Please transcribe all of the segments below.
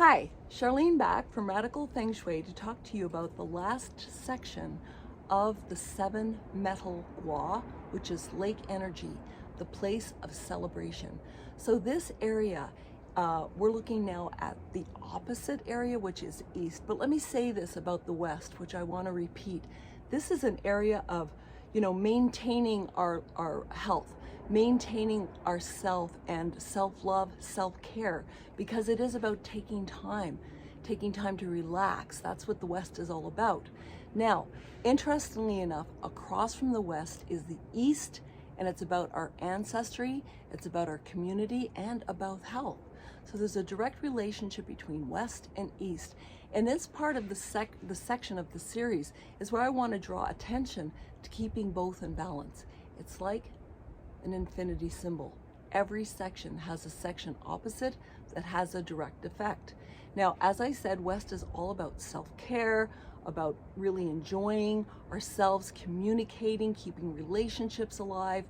Hi, Charlene back from Radical Feng Shui to talk to you about the last section of the 7 metal gua, which is lake energy, the place of celebration. So this area, we're looking now at the opposite area, which is east. But let me say this about the west, which I want to repeat. This is an area of, maintaining our health, maintaining our self and self-love, self-care, because it is about taking time to relax. That's what the West is all about. Now, interestingly enough, across from the West is the East, and it's about our ancestry, it's about our community, and about health. So there's a direct relationship between West and East. And this part of the section of the series is where I want to draw attention to keeping both in balance. It's like an infinity symbol. Every section has a section opposite that has a direct effect. Now, as I said, West is all about self-care, about really enjoying ourselves, communicating, keeping relationships alive.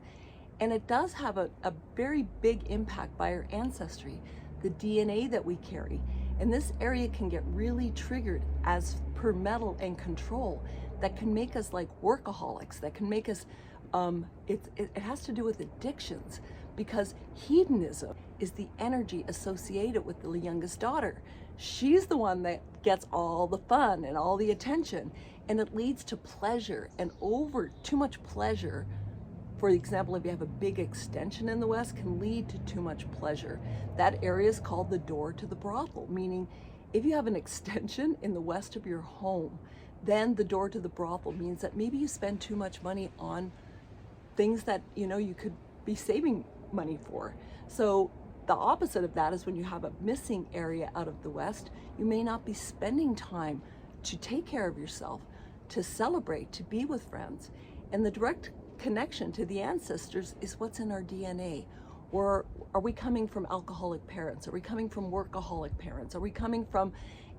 And it does have a very big impact by our ancestry, the DNA that we carry. And this area can get really triggered as per metal and control that can make us like workaholics, that can make us, it has to do with addictions, because hedonism is the energy associated with the youngest daughter. She's the one that gets all the fun and all the attention, and it leads to pleasure, and over too much pleasure. For example, if you have a big extension in the West, can lead to too much pleasure. That area is called the door to the brothel, meaning if you have an extension in the west of your home, then the door to the brothel means that maybe you spend too much money on things that you could be saving money for. So the opposite of that is when you have a missing area out of the West, you may not be spending time to take care of yourself, to celebrate, to be with friends. And the direct connection to the ancestors is what's in our DNA. Or are we coming from alcoholic parents? Are we coming from workaholic parents? Are we coming from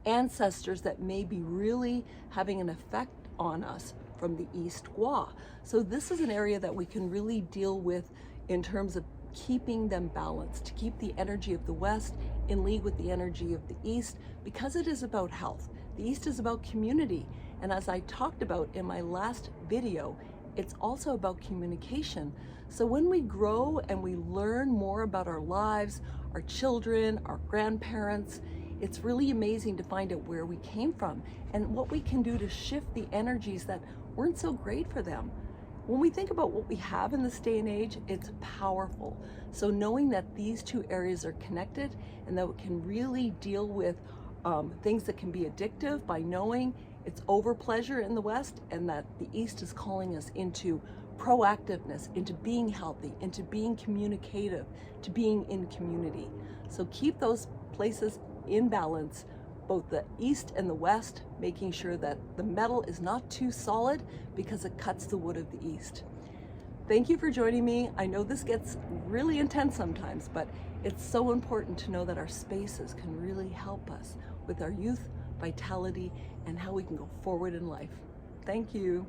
ancestors that may be really having an effect on us from the East Gua? So this is an area that we can really deal with in terms of keeping them balanced, to keep the energy of the West in league with the energy of the East, because it is about health. The East is about community. And as I talked about in my last video, it's also about communication. So when we grow and we learn more about our lives, our children, our grandparents, it's really amazing to find out where we came from and what we can do to shift the energies that weren't so great for them. When we think about what we have in this day and age, it's powerful. So knowing that these two areas are connected and that we can really deal with things that can be addictive by knowing it's over pleasure in the West, and that the East is calling us into proactiveness, into being healthy, into being communicative, to being in community. So keep those places in balance, both the East and the West, making sure that the metal is not too solid because it cuts the wood of the East. Thank you for joining me. I know this gets really intense sometimes, but it's so important to know that our spaces can really help us with our youth, vitality, and how we can go forward in life. Thank you.